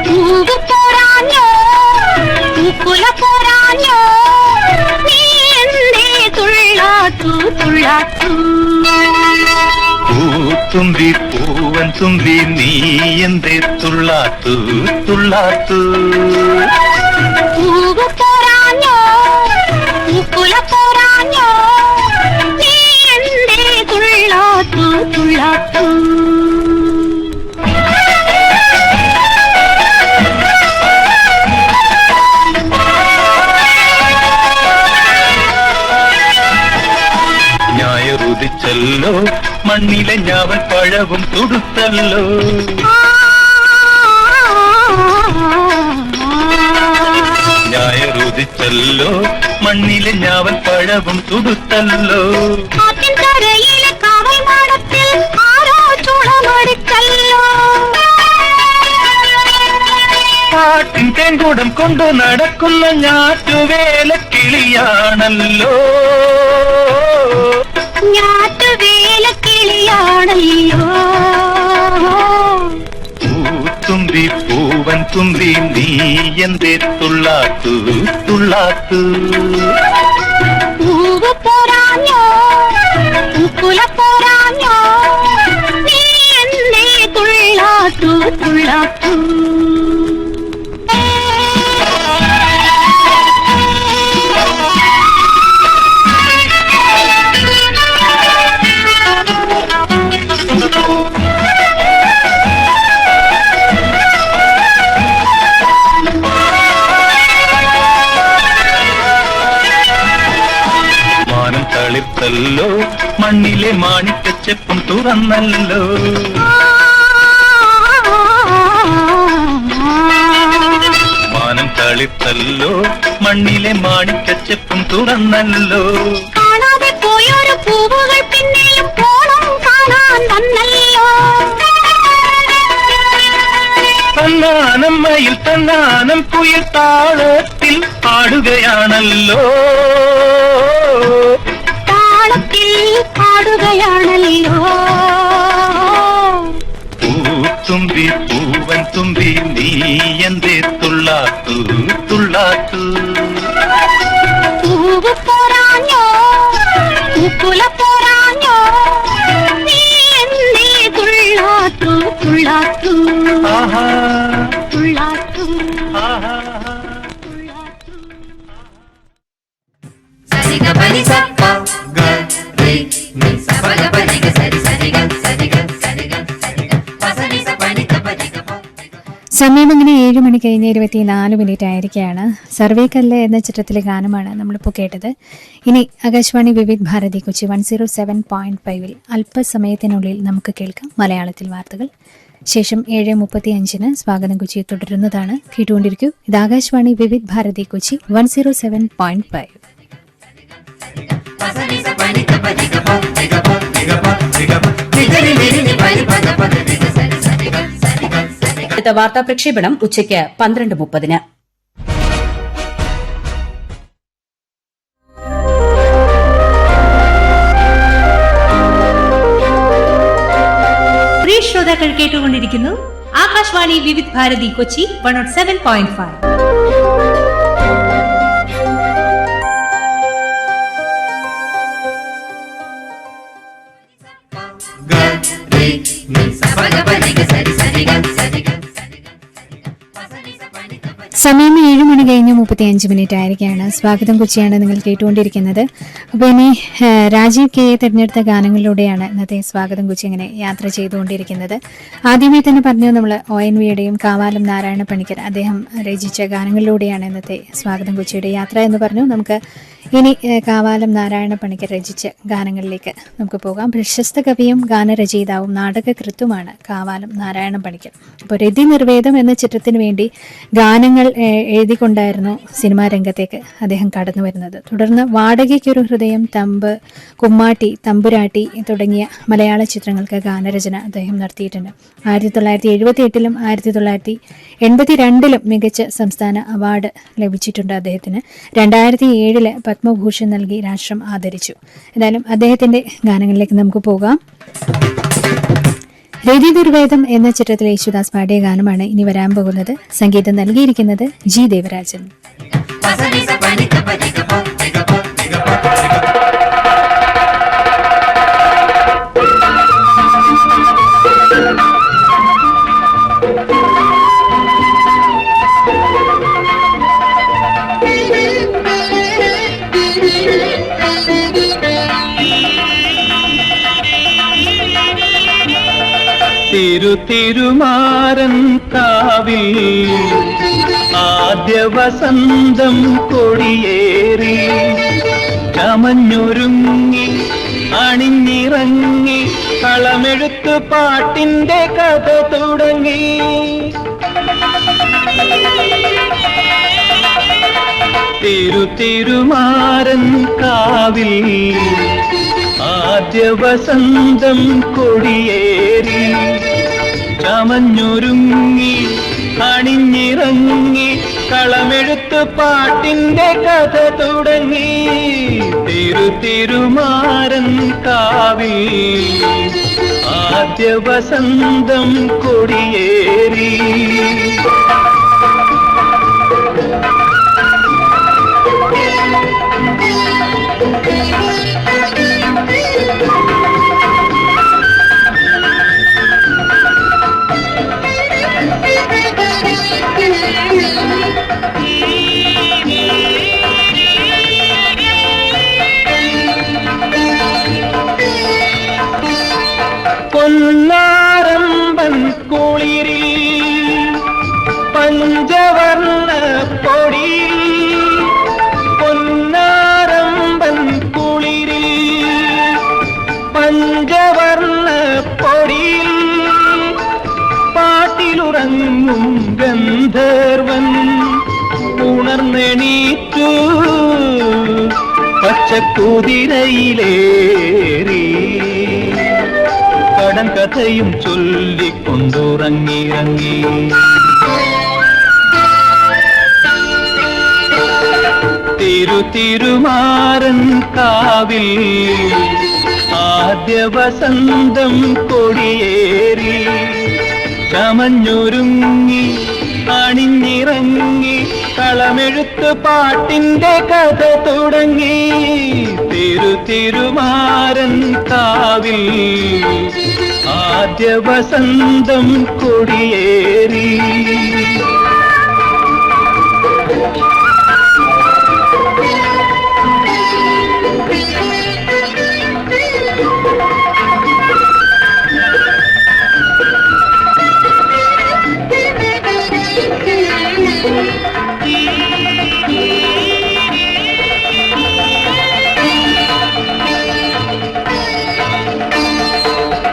പൂവ് പോരാഞ്ഞോ പൂക്കുല പോരാഞ്ഞോ നീ എന്തേ തുള്ളാത്തു തുള്ളാത്തു. പൂത്തുമ്പി പൂവൻ തുമ്പി നീ എന്തേ തുള്ളാത്തു തുള്ളാത്തു. പൂവ് പോരാഞ്ഞോ പൂക്കുല പോരാഞ്ഞോ നീ എന്തേ തുള്ളാത്തു തുള്ളാത്തു. ഞായറുദിച്ചല്ലോ മണ്ണിലെ ഞാവൽ പഴവും തുടുത്തല്ലോ. ഞായറുദിച്ചല്ലോ മണ്ണിലെ ഞാവൽ പഴവും തുടുത്തല്ലോ. കരയിലെ കാവൽ മാടത്തിൽ ആരോ ചൂളമടിച്ചല്ലോ. കാട്ടിൻ തേൻകൂടം കൊണ്ടു നടക്കുന്ന ഞാറ്റുവേല കിളിയാണല്ലോ. ഞാറ്റുവേല കിളിയാണല്ലോ. പൂത്തുമ്പി പൂവൻ തുമ്പി നീ എന്തേ തുള്ളാത്തു തുള്ളാത്തു. പൂവ് പോരാഞ്ഞോ പൂക്കുല പോരാഞ്ഞോ നീ എന്തേ തുള്ളാത്തു തുള്ളാത്തു. മാനം തളിർത്തല്ലോ മണ്ണിലെ മാണിക്കച്ചെപ്പും തുറന്നല്ലോ. മാനം തളിർത്തല്ലോ മണ്ണിലെ മാണിക്കച്ചെപ്പും തുറന്നല്ലോ. കാണാതെ പോയൊരു പൂവുകൾ പിന്നെയും പോണം കാണാൻ വന്നല്ലോ. തന്നാനം മയിൽ തന്നാനം കുയിൽ താളത്തിൽ പാടുകയാണല്ലോ. താളത്തിൽ പാടുകയാണല്ലോ. പൂത്തുമ്പി പൂവൻ തുമ്പി നീ എന്തേ തുള്ളാത്തു തുള്ളാത്തു. പൂവ് പോരാഞ്ഞോ പൂക്കുല പോരാഞ്ഞോ നീ എന്തേ തുള്ളാത്തു തുള്ളാത്തു. ആഹാ തുള്ളാത്തു ആഹാ. സമയം അങ്ങനെ 7 മണി കഴിഞ്ഞ് 24 മിനിറ്റ് ആയിരിക്കുകയാണ്. സർവേക്കല്ല് എന്ന ചിത്രത്തിലെ ഗാനമാണ് നമ്മളിപ്പോൾ കേട്ടത്. ഇനി ആകാശവാണി വിവിധ് ഭാരതി കൊച്ചി 107.5 അല്പസമയത്തിനുള്ളിൽ നമുക്ക് കേൾക്കാം മലയാളത്തിൽ വാർത്തകൾ. ശേഷം 7:35 സ്വാഗതം കൊച്ചി തുടരുന്നതാണ്. കേട്ടുകൊണ്ടിരിക്കൂ. ഇത് ആകാശവാണി വിവിധ് ഭാരതി കൊച്ചി 107.5. അടുത്ത വാർത്താ പ്രക്ഷേപണം ഉച്ചയ്ക്ക് 12:30. പ്രിയ ശ്രോതാക്കൾ കേട്ടുകൊണ്ടിരിക്കുന്നു ആകാശവാണി വിവിധ് ഭാരതി കൊച്ചി 107.5. സമയം 7 മണി കഴിഞ്ഞ് 35 മിനിറ്റ് ആയിരിക്കുകയാണ്. സ്വാഗതം കൊച്ചിയാണ് നിങ്ങൾ കേട്ടുകൊണ്ടിരിക്കുന്നത്. അപ്പോൾ ഇനി രാജീവ് കെ തിരഞ്ഞെടുത്ത ഗാനങ്ങളിലൂടെയാണ് ഇന്നത്തെ സ്വാഗതം കൊച്ചി ഇങ്ങനെ യാത്ര ചെയ്തുകൊണ്ടിരിക്കുന്നത്. ആദ്യമേ തന്നെ പറഞ്ഞു നമ്മൾ ONVയുടെയും കാവാലം നാരായണ പണിക്കർ അദ്ദേഹം രചിച്ച ഗാനങ്ങളിലൂടെയാണ് ഇന്നത്തെ സ്വാഗതം കൊച്ചിയുടെ യാത്ര എന്ന് പറഞ്ഞു. നമുക്ക് ഇനി കാവാലം നാരായണ പണിക്കർ രചിച്ച ഗാനങ്ങളിലേക്ക് നമുക്ക് പോകാം. പ്രശസ്ത കവിയും ഗാനരചയിതാവും നാടകകൃത്തുമാണ് കാവാലം നാരായണ പണിക്കർ. അപ്പോൾ രതി നിർവേദം എന്ന ചിത്രത്തിന് വേണ്ടി ഗാനങ്ങൾ എഴുതിക്കൊണ്ടായിരുന്നു സിനിമാ രംഗത്തേക്ക് അദ്ദേഹം കടന്നു വരുന്നത്. തുടർന്ന് വാടകയ്ക്കൊരു ഹൃദയം, തമ്പ്, കുമ്മാട്ടി, തമ്പുരാട്ടി തുടങ്ങിയ മലയാള ചിത്രങ്ങൾക്ക് ഗാനരചന അദ്ദേഹം നടത്തിയിട്ടുണ്ട്. 1978 1982 മികച്ച സംസ്ഥാന അവാർഡ് ലഭിച്ചിട്ടുണ്ട് അദ്ദേഹത്തിന്. 2007 പത്മഭൂഷൺ നൽകി രാഷ്ട്രം ആദരിച്ചു. എന്തായാലും അദ്ദേഹത്തിന്റെ ഗാനങ്ങളിലേക്ക് നമുക്ക് പോകാം. രതി ദുർവേദം എന്ന ചിത്രത്തിൽ യേശുദാസ് പാടിയ ഗാനമാണ് ഇനി വരാൻ പോകുന്നത്. സംഗീതം നൽകിയിരിക്കുന്നത് ജി ദേവരാജൻ. തിരുമാരൻ കാവിൽ ആദ്യ വസന്തം കൊടിയേറി ചമഞ്ഞൊരുങ്ങി അണിഞ്ഞിറങ്ങി കളമെഴുത്ത് പാട്ടിന്റെ കഥ തുടങ്ങി. തിരുമാരൻ കാവിൽ ആദ്യ വസന്തം കൊടിയേറി ചമഞ്ഞൊരുങ്ങി അണിഞ്ഞിറങ്ങി കളമെഴുത്ത് പാട്ടിന്റെ കഥ തുടങ്ങി. തിരുമാരൻ കാവിൽ ആദ്യ വസന്തം കൊടിയേറി. പൊന്നാരമ്പൻ കുളിരിൽ പഞ്ചവർണ്ണ പൊടിയിൽ പൊന്നാരമ്പൻ കുളിരിൽ പഞ്ചവർണ്ണ പൊടിയിൽ പാട്ടിലുറങ്ങും ഗന്ധർവൻ ഉണർന്നെണീറ്റു പച്ചക്കുതിരയിലേറി കടൻ കഥയും ചൊല്ലിക്കൊണ്ടുറങ്ങിറങ്ങി. തിരുമാരൻ കാവിൽ ആദ്യ വസന്തം കൊടിയേറി ചമഞ്ഞൊരുങ്ങി അണിഞ്ഞിറങ്ങി കളമെഴുത്ത് പാട്ടിന്റെ കഥ തുടങ്ങി. തിരുമാരൻ കാവിൽ ആദ്യ വസന്തം കൊടിയേറി.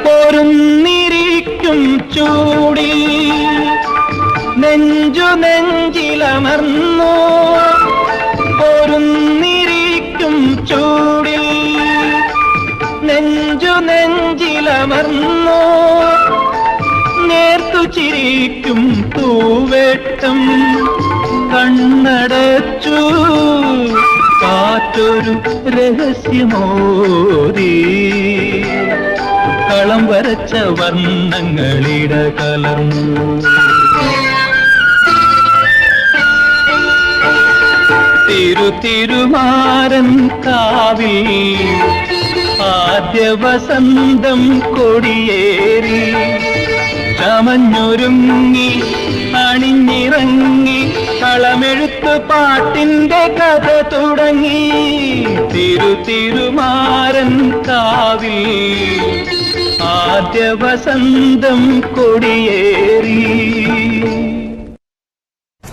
പൊരുന്നിരിക്കും ചൂടിൽ നെഞ്ചിലമർന്നു പൊരുന്നിരിക്കും ചൂടിൽ നെഞ്ചിലമർന്നു നേർത്തു ചിരിക്കും തൂവേട്ടം കണ്ണടച്ചു കാറ്റൊരു രഹസ്യമോദി കളം വരച്ച വർണ്ണങ്ങളിട കലർന്നു. തിരുമാരൻ കാവിൽ ആദ്യ വസന്തം കൊടിയേറി ചമഞ്ഞൊരുങ്ങി അണിഞ്ഞിറങ്ങി കളമെഴുത്ത് പാട്ടിന്റെ കഥ തുടങ്ങി. തിരുമാരൻ കാവിൽ ആദ്യ വസന്തം കൊടിയേറി.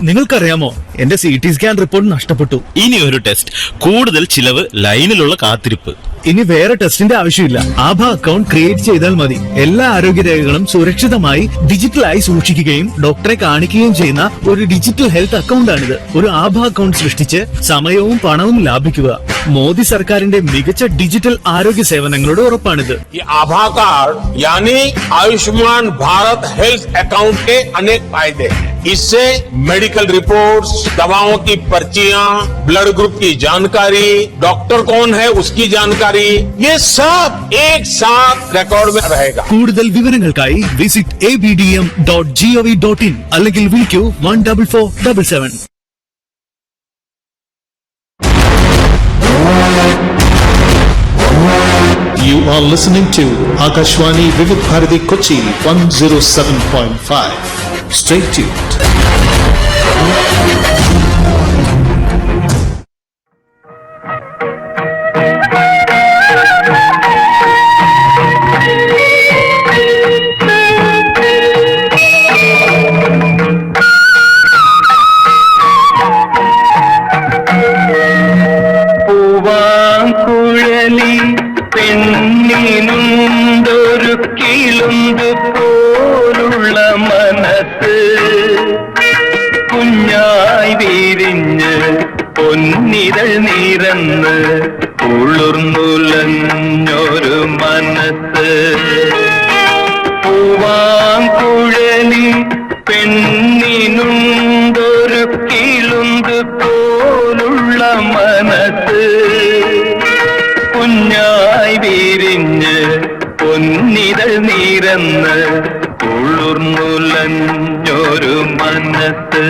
നിങ്ങൾക്കറിയാമോ, എന്റെ CT സ്കാൻ റിപ്പോർട്ട് നഷ്ടപ്പെട്ടു. ഇനി ഒരു ടെസ്റ്റ്, കൂടുതൽ ചിലവ്, ലൈനിലുള്ള കാത്തിരിപ്പ്. ഇനി വേറെ ടെസ്റ്റിന്റെ ആവശ്യമില്ല. ആഭ അക്കൗണ്ട് ക്രിയേറ്റ് ചെയ്താൽ മതി. എല്ലാ ആരോഗ്യരേഖകളും സുരക്ഷിതമായി ഡിജിറ്റലായി സൂക്ഷിക്കുകയും ഡോക്ടറെ കാണിക്കുകയും ചെയ്യുന്ന ഒരു ഡിജിറ്റൽ ഹെൽത്ത് അക്കൗണ്ടാണിത്. ഒരു ആഭ അക്കൗണ്ട് സൃഷ്ടിച്ച് സമയവും പണവും ലാഭിക്കുക. മോദി സർക്കാരിന്റെ മികച്ച ഡിജിറ്റൽ ആരോഗ്യ സേവനങ്ങളുടെ ഉറപ്പാണിത്. आभा कार्ड यानी आयुष्मान भारत हेल्थ अकाउंट के अनेक फायदे हैं. इससे मेडिकल रिपोर्ट्स, दवाओं की पर्चियां, ब्लड ग्रुप की जानकारी, डॉक्टर कौन है उसकी जानकारी, ये सब एक साथ रिकॉर्ड में रहेगा. കൂടുതൽ വിവരങ്ങൾക്കായി വിസിറ്റ് abdm.gov.in അല്ലെങ്കിൽ വിളിക്കൂ 14477. You are listening to Akashwani Vivid Bharati Kochi 107.5. Stay tuned. പൂവാങ്കുഴലി പെണ്ണിനുണ്ടൊരു കിളുന്ത് പോലുള്ള മനസ്സ്, കുഞ്ഞായി വിരിഞ്ഞ് പൊന്നിതൾ നിരന്ന് കുളിർന്നുലഞ്ഞൊരു മനസ്സ്. പൂവാങ്കുഴലി പെണ്ണിനുണ്ടൊരു കിളുന്ത് പോലുള്ള മനസ്സ്, കുഞ്ഞായി വിരിഞ്ഞ് പൊന്നിതൾ നിരന്ന് കുളിർന്നുലഞ്ഞൊരു മനസ്സ്.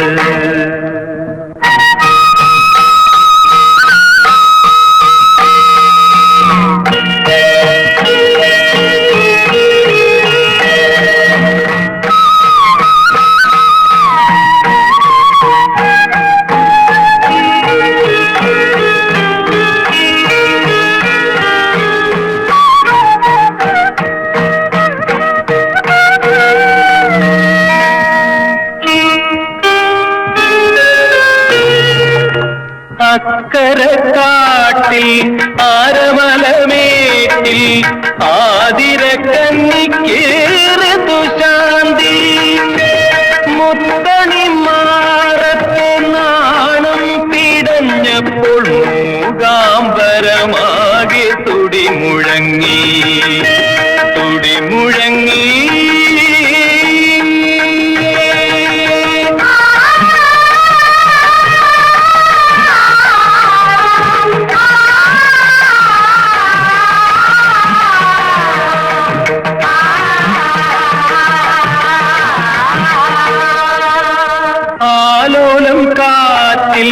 അക്കരക്കാട്ടിൽ ആരമലമേട്ടിൽ ആതിരക്കന്നിക്കേറെ തുശാന്തി, മുത്തണിമാറത്തെ നാണം പിടഞ്ഞപ്പോൾ മൂകാംബരമാകെ തുടിമുഴങ്ങി. ആലോലം കാറ്റിൽ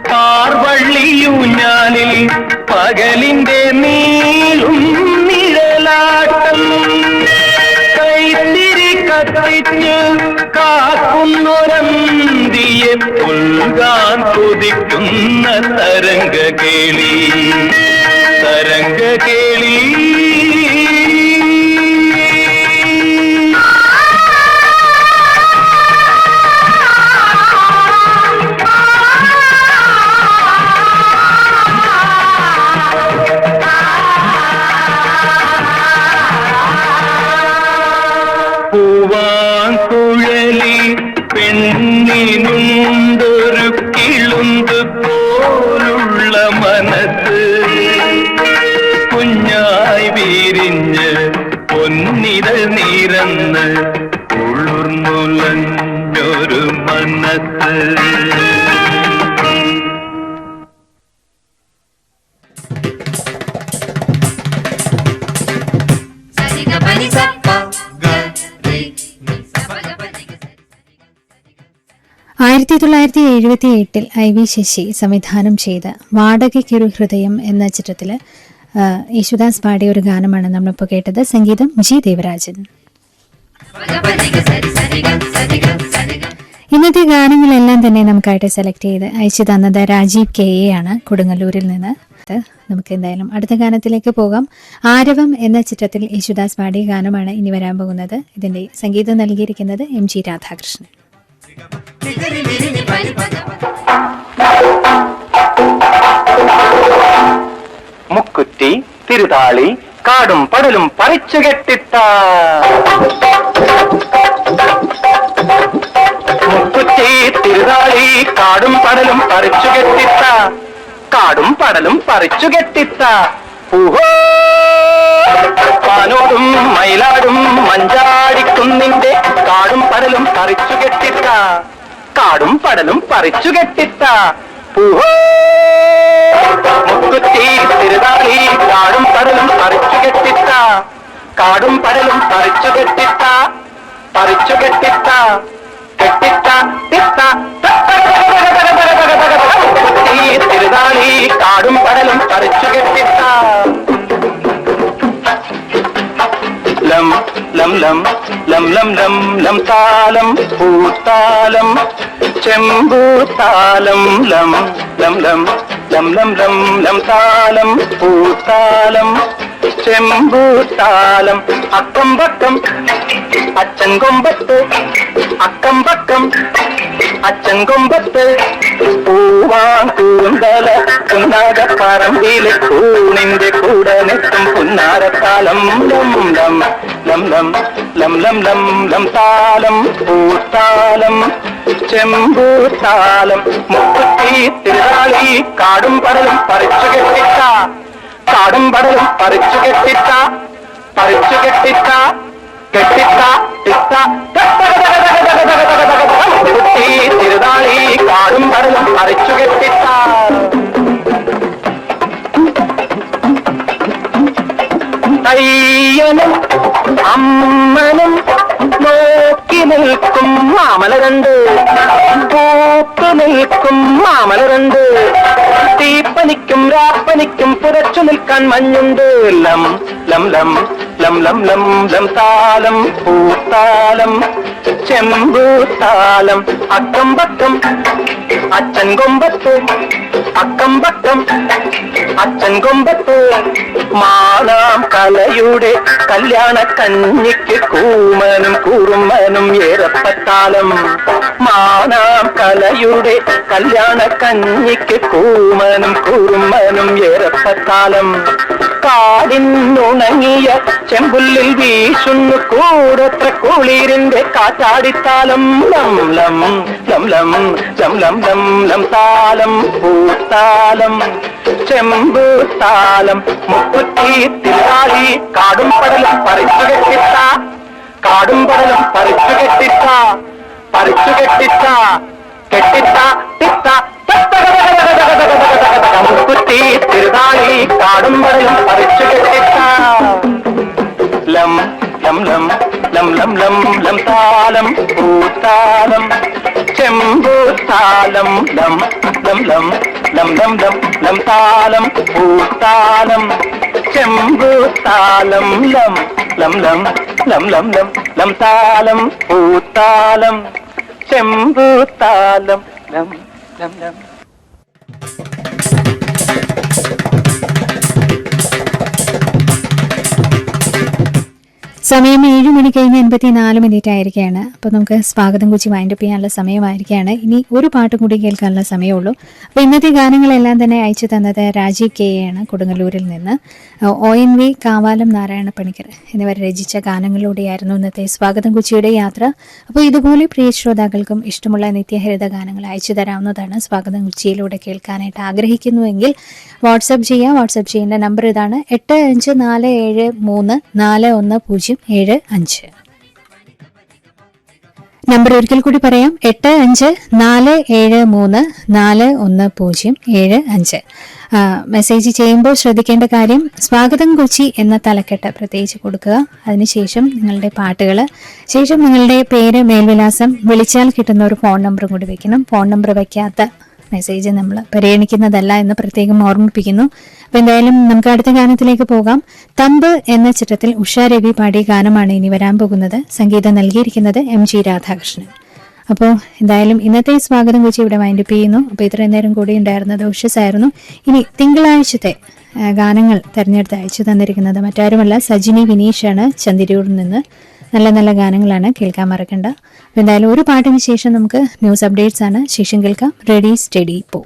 പാർവള്ളിയൂഞ്ഞാലിൽ പകലിന്റെ നീളും നിഴലാട്ടം, കൈത്തിരി കത്തിച്ച് കാക്കുന്നൊരന്തിയെ പുൽകാൻ കൊതിക്കുന്ന തരംഗകേളി. പൂവാങ്കുഴലി പെണ്ണിനുണ്ടൊരു കിളുന്ത് പോലുള്ള മനസ്സ്, കുഞ്ഞായി വിരിഞ്ഞ് പൊന്നിതൾ നിരന്ന് കുളിർന്നുലഞ്ഞൊരു മനസ്സ്. ആയിരത്തി 1978 IV ശശി സംവിധാനം ചെയ്ത വാടകയ്ക്കൊരു ഹൃദയം എന്ന ചിത്രത്തിൽ യേശുദാസ് പാടിയ ഒരു ഗാനമാണ് നമ്മളിപ്പോൾ കേട്ടത്. സംഗീതം ജി ദേവരാജൻ. ഇന്നത്തെ ഗാനങ്ങളെല്ലാം തന്നെ നമുക്കായിട്ട് സെലക്ട് ചെയ്ത് അയച്ചു തന്നത് രാജീവ് KA ആണ്, കൊടുങ്ങല്ലൂരിൽ നിന്ന്. നമുക്ക് എന്തായാലും അടുത്ത ഗാനത്തിലേക്ക് പോകാം. ആരവം എന്ന ചിത്രത്തിൽ യേശുദാസ് പാടിയ ഗാനമാണ് ഇനി വരാൻ പോകുന്നത്. ഇതിന്റെ സംഗീതം നൽകിയിരിക്കുന്നത് MG രാധാകൃഷ്ണൻ. മുക്കുറ്റി തിരുതാളി കാടും പടലും പറിച്ചു കെട്ടിത്ത, മുക്കുറ്റി തിരുതാളി കാടും പടലും പറിച്ചു കെട്ടിത്ത, കാടും പടലും പറിച്ചു കെട്ടിത്ത, ഊഹോ പാനോടും മയിലാടും മഞ്ചാടിക്കുന്നിന്റെ കാടും പടലും പറിച്ചു കെട്ടിത്ത, കാടും പടലും പറിച്ചു കെട്ടിത്ത പൂഹോ മുക്കുറ്റി തിരുതാളി കാടും പടലും പറിച്ചു കെട്ടിത്ത കാടും പടലും പറിച്ചു കെട്ടിത്ത പറിച്ചു കെട്ടിത്ത കെട്ടിത്ത തിത്ത മുക്കുറ്റി തിരുതാളി കാടും പടലും പറിച്ചു കെട്ടിത്ത ലം ലം ലം ലം ലം ലം ലം താലം പൂത്താലം ചെമ്പൂത്താലം ലം ലം ലം ലം ലം ലം ലം താലം പൂത്താലം ചെമ്പൂത്താലം അക്കം പക്കം അച്ഛൻ കൊമ്പത്ത് അക്കം പക്കം അച്ഛൻ കൊമ്പത്ത് പൂവാൻ കൂന്തല പുന്നാര പറമ്പിലെ കൂണിന്റെ കൂടെ നെത്തും പുന്നാരത്താലം ലം ലം ലം ലം ലം ലം ലം ലം താലം പൂത്താലം ചെമ്പൂത്താലം മുക്കുറ്റി തിരുതാളി കാടും പടലും പറിച്ചു കെട്ടിത്ത കാടും പടലും പറിച്ചു കെട്ടിത്ത പറിച്ചു കെട്ടിത്ത കെട്ടിത്ത തിത്ത മുക്കുറ്റി തിരുതാളി കാടും പടലും പറിച്ചു കെട്ടിത്ത അയ്യനും അമ്മനും നോക്കി നിൽക്കും മാമല രണ്ട് പൂത്തു നിൽക്കും മാമല രണ്ട് തീപ്പനിക്കും രാപ്പനിക്കും പുറച്ചു നിൽക്കാൻ മഞ്ഞുണ്ട് ലം ലം ലം ലം ലം ലം ലം താലം പൂത്താലം ചെമ്പൂത്താലം അക്കം പക്കം അച്ഛൻ കൊമ്പത്ത് അക്കം പക്കം അച്ഛൻ കൊമ്പത്ത് മാനാം കലയുടെ കല്യാണ കഞ്ഞിക്ക് കൂമനും കൂറുമ്മനും ഏറപ്പത്താലം മാനാം കലയുടെ കല്യാണ കഞ്ഞിക്ക് കൂമനും കൂറുമ്മനും ഏറപ്പത്താലം കാടിനുണങ്ങിയ ചെമ്പുല്ലിൽ വീശുന്നു കൂടത്ര കുളിരിന്റെ കാറ്റാടിത്താലം ലം ലം ലം ലം ലം ലം ലം ലം താലം പൂത്താലം ചെമ്പൂത്താലം മുക്കുറ്റി തിരുതാളി കാടും പടലും പറിച്ചു കെട്ടിത്ത കാടും പടലും പറിച്ചു കെട്ടിത്ത പറിച്ചു കെട്ടിത്ത കെട്ടിത്ത തിത്ത മുക്കുറ്റി തിരുതാളി കാടും പടലും പറിച്ചു കെട്ടിത്ത ലം ലം ലം ലം ലം ലം ലം താലം പൂത്താലം ചെമ്പൂത്താലം ലം ലം ലം ലം ലം ലം ലം താലം പൂത്താലം ചെമ്പൂത്താലം ലം ലം ലം ലം ലം ലം ലം താലം പൂത്താലം ചെമ്പൂത്താലം ലം ലം ലം. സമയം 7 മണി കഴിഞ്ഞ് 84 മിനിറ്റ് ആയിരിക്കുകയാണ്. അപ്പോൾ നമുക്ക് സ്വാഗതം കുറിച്ച് വൈൻഡപ്പ് ചെയ്യാനുള്ള സമയമായിരിക്കുകയാണ്. ഇനി ഒരു പാട്ടും കൂടി കേൾക്കാനുള്ള സമയമുള്ളൂ. അപ്പോൾ ഇന്നത്തെ ഗാനങ്ങളെല്ലാം തന്നെ അയച്ചു തന്നത് രാജീവ് കെ ആണ് കൊടുങ്ങല്ലൂരിൽ നിന്ന്. ONV കാവാലം നാരായണ പണിക്കർ എന്നിവർ രചിച്ച ഗാനങ്ങളിലൂടെയായിരുന്നു ഇന്നത്തെ സ്വാഗതം കുച്ചിയുടെ യാത്ര. അപ്പോൾ ഇതുപോലെ പ്രിയ ശ്രോതാക്കൾക്കും ഇഷ്ടമുള്ള നിത്യഹരിത ഗാനങ്ങൾ അയച്ചു തരാവുന്നതാണ്. സ്വാഗതം കുച്ചിയിലൂടെ കേൾക്കാനായിട്ട് ആഗ്രഹിക്കുന്നുവെങ്കിൽ വാട്സപ്പ് ചെയ്യുക. വാട്സപ്പ് ചെയ്യേണ്ട നമ്പർ ഇതാണ് 8547341075. നമ്പർ ഒരിക്കൽ കൂടി പറയാം 8547341075. മെസ്സേജ് ചെയ്യുമ്പോൾ ശ്രദ്ധിക്കേണ്ട കാര്യം സ്വാഗതം കൊച്ചി എന്ന തലക്കെട്ട് പ്രത്യേകിച്ച് കൊടുക്കുക. അതിനുശേഷം നിങ്ങളുടെ പാട്ടുകൾ, ശേഷം നിങ്ങളുടെ പേര്, മേൽവിലാസം, വിളിച്ചാൽ കിട്ടുന്ന ഒരു ഫോൺ നമ്പറും കൂടി വെക്കണം. ഫോൺ നമ്പർ വയ്ക്കാത്ത മെസ്സേജ് നമ്മൾ പരിഗണിക്കുന്നതല്ല എന്ന് പ്രത്യേകം ഓർമ്മിപ്പിക്കുന്നു. അപ്പൊ എന്തായാലും നമുക്ക് അടുത്ത ഗാനത്തിലേക്ക് പോകാം. തമ്പ് എന്ന ചിത്രത്തിൽ ഉഷാ രവി പാടിയ ഗാനമാണ് ഇനി വരാൻ പോകുന്നത്. സംഗീതം നൽകിയിരിക്കുന്നത് MG രാധാകൃഷ്ണൻ. അപ്പോൾ എന്തായാലും ഇന്നത്തെ സ്വാഗതം കുറിച്ച് ഇവിടെ വൈൻഡപ്പ് ചെയ്യുന്നു. അപ്പോൾ ഇത്രയും നേരം കൂടി ഉണ്ടായിരുന്നത് ഉഷസായിരുന്നു. ഇനി തിങ്കളാഴ്ചത്തെ ഗാനങ്ങൾ തെരഞ്ഞെടുത്ത് അയച്ചു തന്നിരിക്കുന്നത് മറ്റാരുമല്ല, സജിനി വിനീഷാണ് ചന്ദിരൂരിൽ നിന്ന്. നല്ല നല്ല ഗാനങ്ങളാണ്, കേൾക്കാൻ മറക്കണ്ട. അപ്പോൾ എന്തായാലും ഒരു പാട്ടിന് ശേഷം നമുക്ക് ന്യൂസ് അപ്ഡേറ്റ്സ് ആണ്. ശേഷം കേൾക്കാം റെഡി സ്റ്റഡി പോ.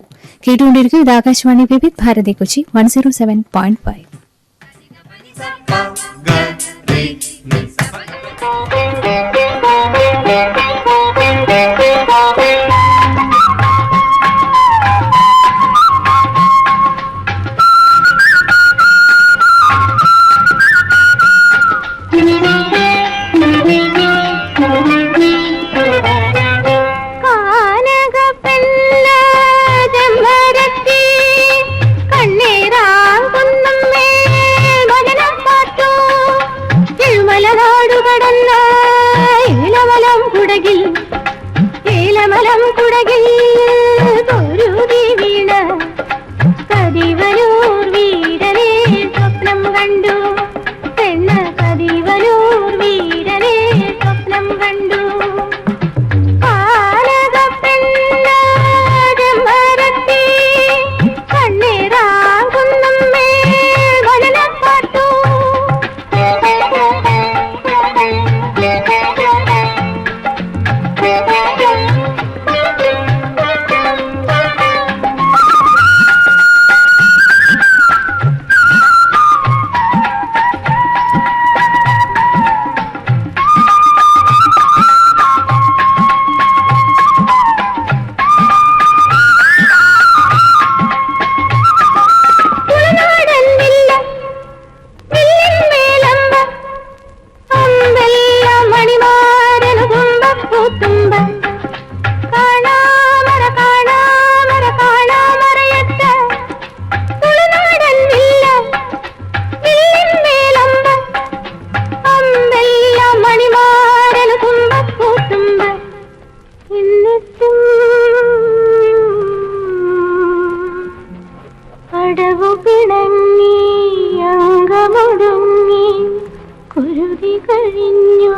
കേട്ടുകൊണ്ടിരിക്കും ഇത് ആകാശവാണി വിവിധ് ഭാരതി കൊച്ചി 107.5. കാന കുടകിൽ പൊരുതി വീണ കതിവലൂർ വീരനെ സ്വപ്നം കണ്ടു. പെണ്ണ് കതിവലൂർ വീരനെ സ്വപ്നം കണ്ടു. പാലകപ്പെണ്ണാരത്തി കണ്ണീറാകുന്നും മേൽവനപ്പാട്ടു. അടവു പിണങ്ങി അംഗമൊടുങ്ങി കുരുതി കഴിഞ്ഞു.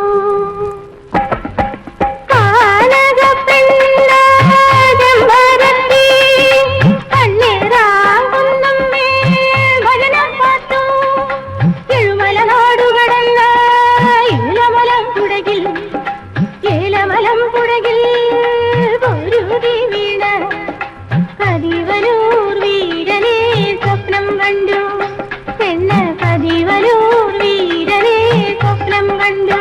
പാലകപ്പെണ്ണാരത്തി കണ്ണീറാകുന്നും മേൽവനപ്പാട്ടു. എഴുമല നാടുകടന്ന ഏലമലം കുടകിൽ പൊരുതി വീണ കതിവലൂർ വീരനെ സ്വപ്നം കണ്ടു. പെണ്ണ് കതിവലൂർ വീരനെ സ്വപ്നം കണ്ടു.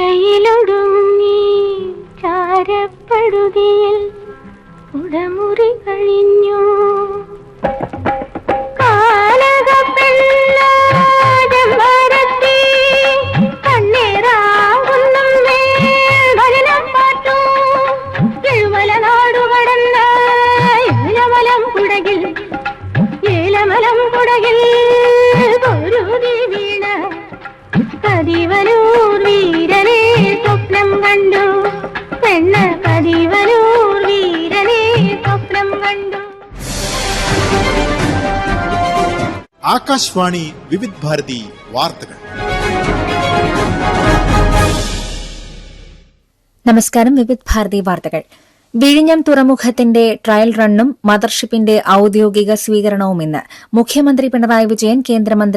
ചിതയിലൊടുങ്ങി ചാരപ്പടുതിയിൽ ഉടമുറി കഴിഞ്ഞു. കാലകപ്പെണ്ണാരത്തി കണ്ണീറാകുന്നും മേൽവനപ്പാട്ടു. എഴുമല നാടുകടന്ന ഏലമലം കുടകിൽ പൊരുതി വീണ കതിവലൂർ വീരനെ സ്വപ്നം കണ്ടു. പെണ്ണ് കതിവലൂർ വീരനെ സ്വപ്നം കണ്ടു. ആകാശവാണി വിവിധ് ഭാരതി വാർത്തകൾ. നമസ്കാരം. വിവിധ് ഭാരതി വാർത്തകൾ. വിഴിഞ്ഞം തുറമുഖത്തിന്റെ ട്രയൽ റണ്ണും മദർഷിപ്പിന്റെ ഔദ്യോഗിക സ്വീകരണവും ഇന്ന്. മുഖ്യമന്ത്രി പിണറായി വിജയൻ, കേന്ദ്രമന്ത്രി